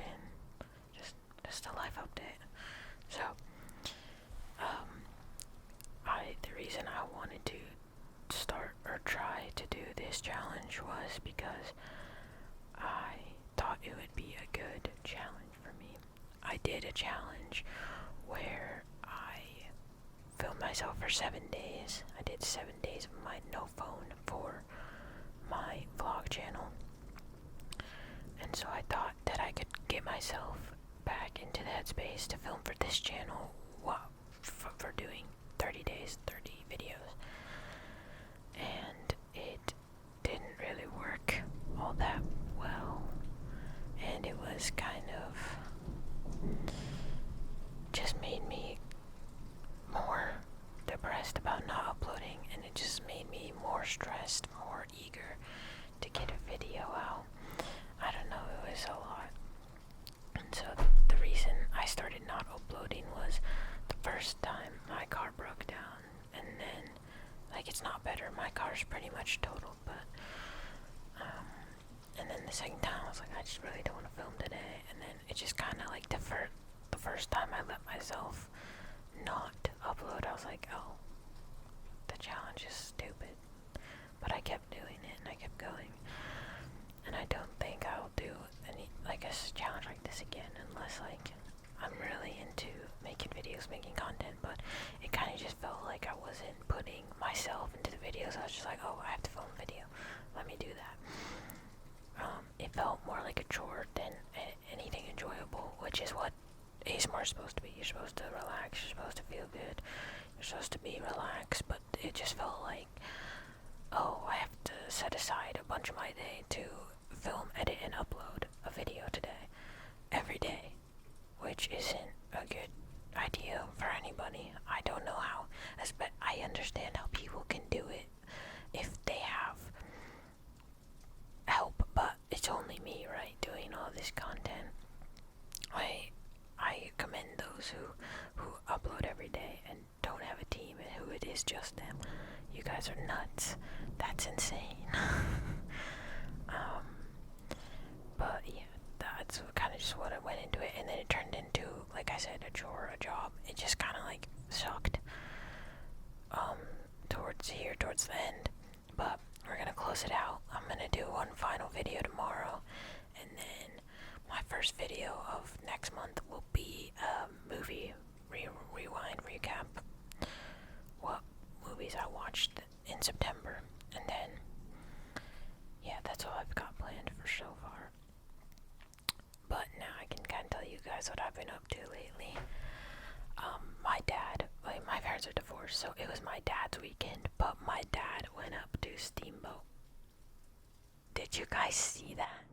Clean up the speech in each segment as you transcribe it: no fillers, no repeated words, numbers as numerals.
been? Just a life update. So, the reason I wanted to start or try to do this challenge was because I thought it would be a good challenge for me. I did a challenge where I filmed myself for 7 days. I did 7 days of my no phone for my vlog channel. And so I thought that I could get myself back into the headspace to film for this channel for doing 30 days, 30 videos. And it didn't really work all that well. And it was kind of just made me more depressed about not uploading, and it just made me more stressed, more eager to get a video out. I don't know, it was a lot. And so the reason I started not uploading was the first time my car broke down, and then, like, it's not better, my car's pretty much totaled, but, and then the second time I was like, I just really don't want to film today, and then it just kind of like the first time I let myself not upload, I was like, oh, the challenge is stupid, but I kept doing it, and I kept going, and I don't think I'll do any, like, a challenge like this again, unless, like, I'm really into making videos, making content, but it kind of just felt like I wasn't putting myself into the videos. I was just like, oh, I have to film a video, let me do that. It felt more like a chore than anything enjoyable, which is what ASMR is supposed to be. You're supposed to relax, you're supposed to feel good, you're supposed to be relaxed, but it just felt like, oh, I have to set aside a bunch of my day to film, edit, and upload a video today, every day, which isn't a good idea for anybody. I don't know how, but I understand how people can do it if they have help, but it's only me, right, doing all this content. I commend those who upload every day and don't have a team and who it is just them. You guys are nuts. That's insane. But yeah, that's kind of just what I went into it, and then it turned into, like I said, a chore, a job. It just kind of like sucked towards the end, but we're gonna close it out. I'm gonna do one final video tomorrow, and then my first video of next month will be a movie rewind recap, what movies I watched in September, and then yeah, that's all I've got planned for so far. But now I can kind of tell you guys what I've been up to lately. My dad, like, my parents are divorced, so it was my dad's weekend, but my dad went up to Steamboat. Did you guys see that?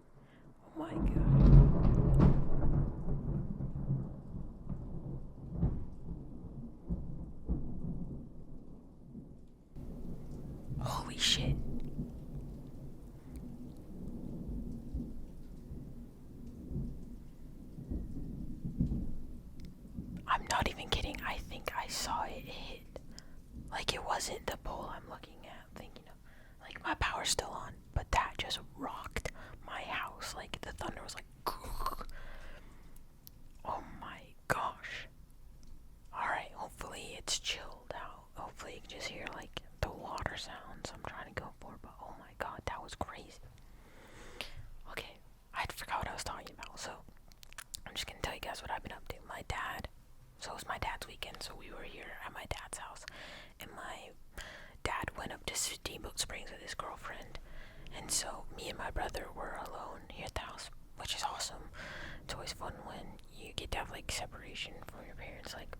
Oh my god. Holy shit. I'm not even kidding. I think I saw it hit. Like, it wasn't the pole I'm looking at, thinking of. Like, my power's still on, but that just rocked my house. Like, the thunder was like, oh my gosh. Alright, hopefully it's chilled out. Hopefully you can just hear, like, the water sounds I'm trying to go for, but oh my god, that was crazy. Okay, I forgot what I was talking about, so I'm just gonna tell you guys what I've been up to. So it was my dad's weekend, so we were here at my dad's house, and my dad went up to Steamboat Springs with his girlfriend, and so me and my brother were alone here at the house, which is awesome. It's always fun when you get to have, like, separation from your parents. Like,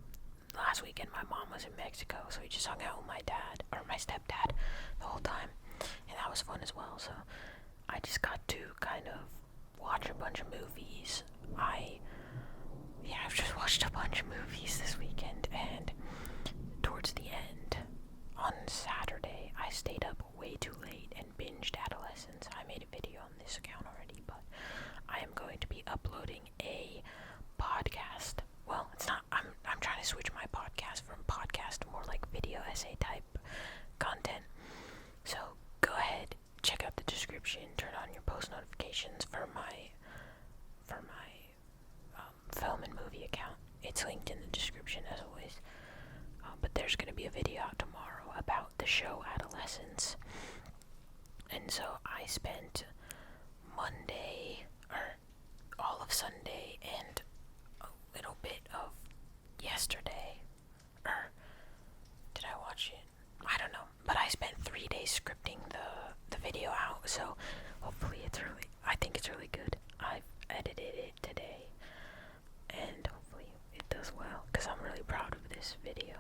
last weekend my mom was in Mexico, so we just hung out with my dad, or my stepdad, the whole time, and that was fun as well. So I just got to kind of watch a bunch of movies. I've just watched a bunch of movies this weekend, and towards the end, on Saturday, I stayed up way too late and binged Adolescence. I made a video on this account already, but I am going to be uploading a podcast. Well, it's not, I'm trying to switch my podcast from podcast to more like video essay type content. So go ahead, check out the description, turn on your post notifications for my It's linked in the description as always. But there's going to be a video out tomorrow about the show Adolescence. And so I spent Monday, or all of Sunday, and a little bit of yesterday, or did I watch it? I don't know, but I spent 3 days scripting the video out, so hopefully I think it's really good. I've edited it today, and hopefully it does well, because I'm really proud of this video.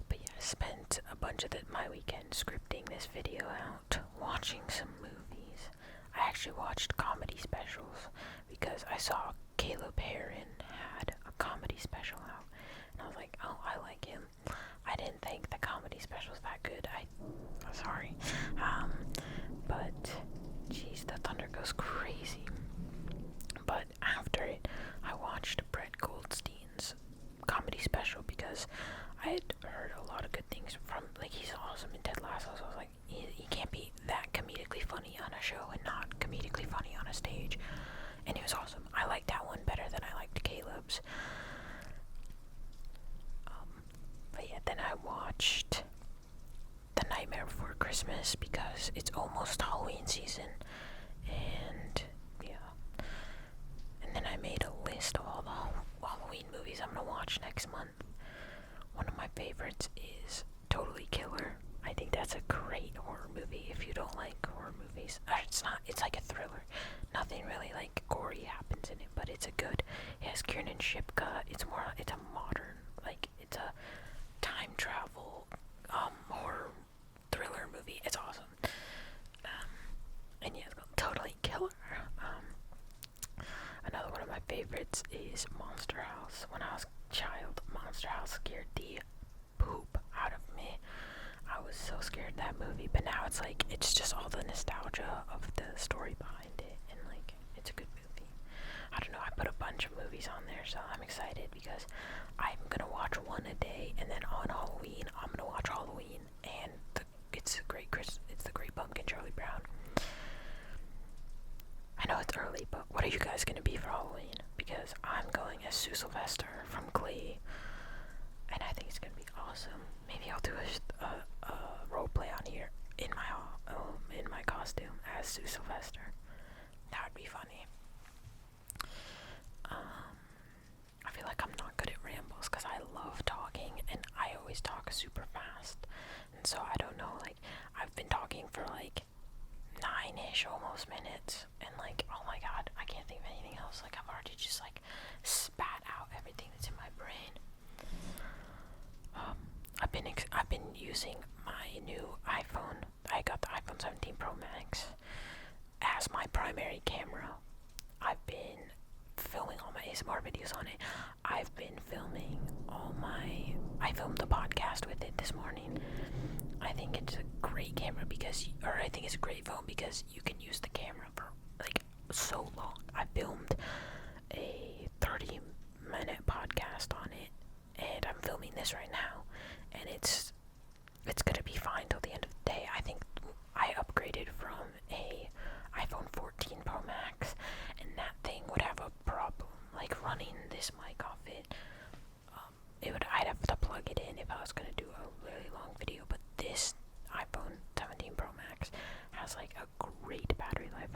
But yeah, I spent a bunch of my weekend scripting this video out, watching some movies. I actually watched comedy specials, because I saw Caleb Heron had a comedy special out, and I was like, oh, I like him. I didn't think the comedy special was that good. I'm sorry. But jeez, the thunder goes crazy. But after it, I watched Brett Goldstein's comedy special, because I had heard a lot of good things from, like, he's awesome in Ted Lasso, so I was like, he can't be that comedically funny on a show and not comedically funny on a stage. And he was awesome. I liked that one better than I liked Caleb's. But yeah, then I watched The Nightmare Before Christmas, because it's almost Halloween season, and yeah. And then I made a list of all the Halloween movies I'm gonna watch next month. One of my favorites is Totally Killer. I think that's a great horror movie if you don't like horror movies. It's like a thriller. Nothing really like gory happens in it, but it's a good, it has Kiernan Shipka. It's a modern, like, it's a time travel horror thriller movie. It's awesome. And yeah, it's called Totally Killer. Another one of my favorites is Monster House. When I was a child, Monster House scared the poop out of me. I was so scared of that movie, but now it's just all the nostalgia of the story behind it, and like, it's a good movie. I don't know, I put a bunch of movies on there, so I'm excited, because I'm gonna watch one a day, and then on Halloween, I'm gonna watch Halloween, and it's the Great Pumpkin, Charlie Brown. I know it's early, but what are you guys gonna be for Halloween? Because I'm going as Sue Sylvester from Glee, and I think it's gonna be awesome. Maybe I'll do a role play on here in my costume as Sue Sylvester. That would be funny. I feel like I'm not good at rambles, because I love talking, and I always talk super fast, and so I don't know, like, I've been talking for like 9-ish almost minutes, and like, oh my god, I can't think of anything else. Like, I've already just like spat out everything that's in my brain. I've been using my new iPhone. I got the iPhone 17 Pro Max as my primary camera. I've been filming all my ASMR videos on it. I filmed the podcast with it this morning. I think it's a great camera I think it's a great phone, because you can use the camera for like so long. I filmed a 30-minute podcast on it, and I'm filming this right now, and it's gonna be fine till the end of the day. I think I upgraded from a iPhone 14 Pro Max, and that thing would have a problem like running this mic off it. I'd have to plug it in if I was gonna do a really long video, but this iPhone 17 Pro Max has like a great battery life.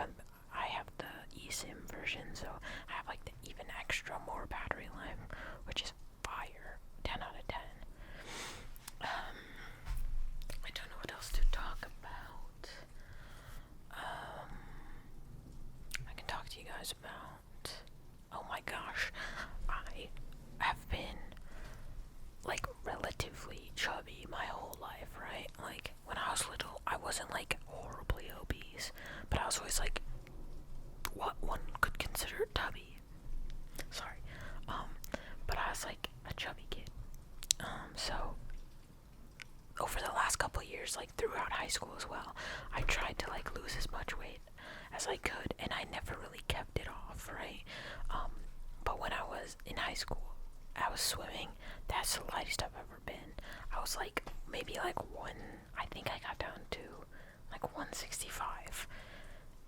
I have the eSIM version, so I have like the even extra more battery life, which is fire. 10 out of 10. I don't know what else to talk about. I can talk to you guys about, oh my gosh, I have been like relatively chubby my whole life, right? Like, when I was little, I wasn't like horribly obese, but I was always like what one could consider tubby. Sorry. But I was like a chubby kid. So over the last couple of years, like throughout high school as well, I tried to like lose as much weight as I could, and I never really kept it off, right? But when I was in high school, I was swimming. That's the lightest I've ever been. I was like maybe like I think I got down to like 165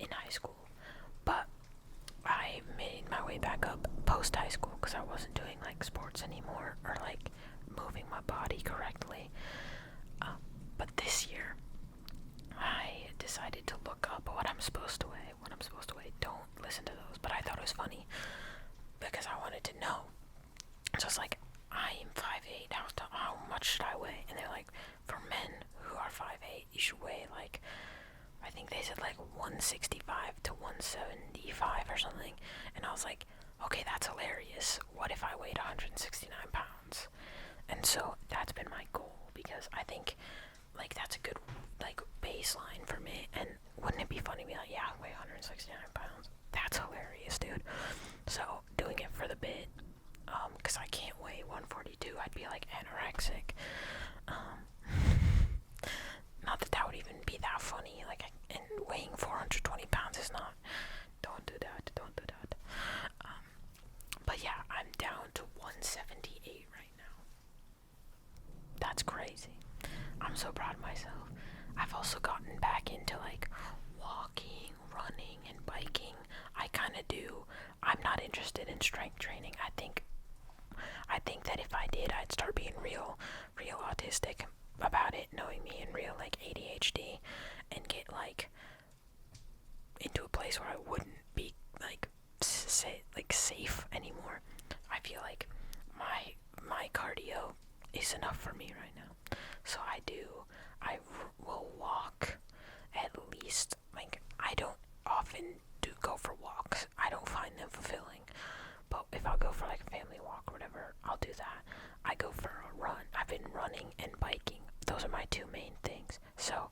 in high school, but I made my way back up post high school because I wasn't doing like sports anymore or like moving my body correctly. But this year, I decided to look up what I'm supposed to weigh. Don't listen to those, but I thought it was funny because I wanted to know. So it's like, I am 5'8", how much should I weigh? And they're like, for men who are 5'8", you should weigh like, I think they said like 165 to 175 or something. And I was like, okay, that's hilarious. What if I weighed 169 pounds? And so that's been my goal, because I think like that's a good like baseline for me. And wouldn't it be funny to be like, yeah, I weigh 169 pounds? That's hilarious, dude. So doing it for the bit, because I can't weigh 142. I'd be like anorexic. Not that would even be that funny. Like, and weighing 420 pounds is not. Don't do that. But yeah, I'm down to 178 right now. That's crazy. I'm so proud of myself. I've also gotten back into like walking, running, and biking. I kind of do. I'm not interested in strength training. I think that if I did, I'd start being real autistic about it, knowing me, and real like ADHD, and get like into a place where I wouldn't be like safe anymore. I feel like my cardio is enough for me right now. So I will walk at least, like, I don't often do go for walks. I don't find them fulfilling. But if I'll go for like a family walk or whatever, I'll do that. I go for a run. I've been running and biking. Those are my two main things. So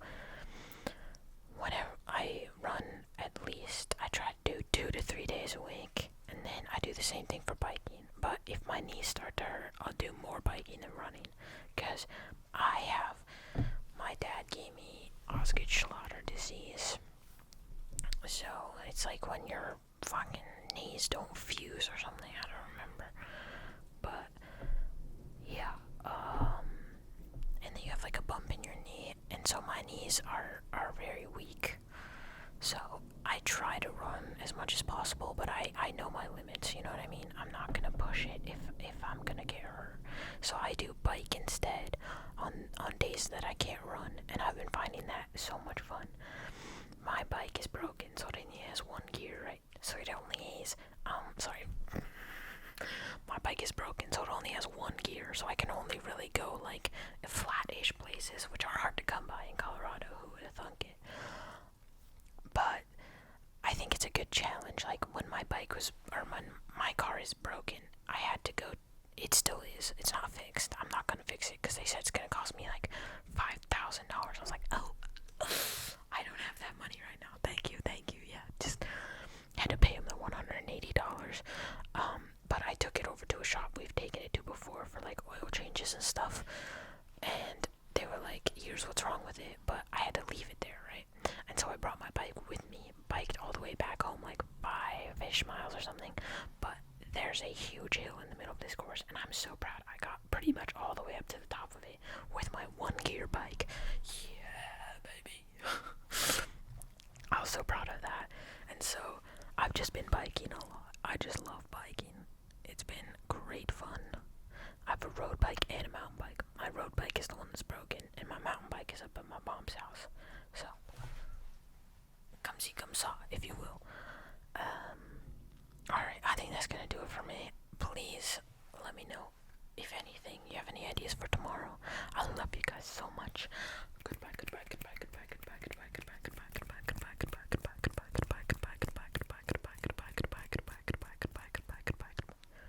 whenever I run, at least I try to do 2 to 3 days a week, and then I do the same thing for biking. But if my knees start to hurt, I'll do more biking than running, because my dad gave me Osgood-Schlatter disease. So it's like when your fucking knees don't fuse or something, I don't remember. But yeah, and then you have like a bump in your knee, and so my knees are very weak. So I try to run as much as possible, but I know my limits, you know what I mean? I'm not gonna push it if I'm gonna get hurt. So I do bike instead on days that I can't run, and I've been finding that so much fun. My bike is broken, so it only has one gear, right? So it only has, my bike is broken, so it only has one gear, so I can only really go like flat-ish places, which are hard to come by in Colorado. Who would have thunk it? But I think it's a good challenge. Like, when my car is broken, I had to go. It still is. It's not fixed. I'm not gonna fix it because they said it's gonna cost me like $5,000. I was like, oh, I don't have that money right now. Thank you. Yeah, just had to pay him the $180. But I took it over to a shop we've taken it to before for like oil changes and stuff, and they were like, here's what's wrong with it, but I had to leave it there, right? And so I brought my bike with me, biked all the way back home, like 5-ish miles or something, but there's a huge hill in the middle of this course, and I'm so proud. I got pretty much all the way up to the top of it with my one-gear bike. Yeah, baby. I was so proud of that. And so I've just been biking a lot. I just love biking. It's been great fun. I have a road bike and a mountain bike. My road bike is the one that's broken, and my mountain bike is up at my mom's house. So, come see, come saw, if you will. Alright, I think that's gonna do it for me. Please let me know if anything, you have any ideas for tomorrow. I love you guys so much.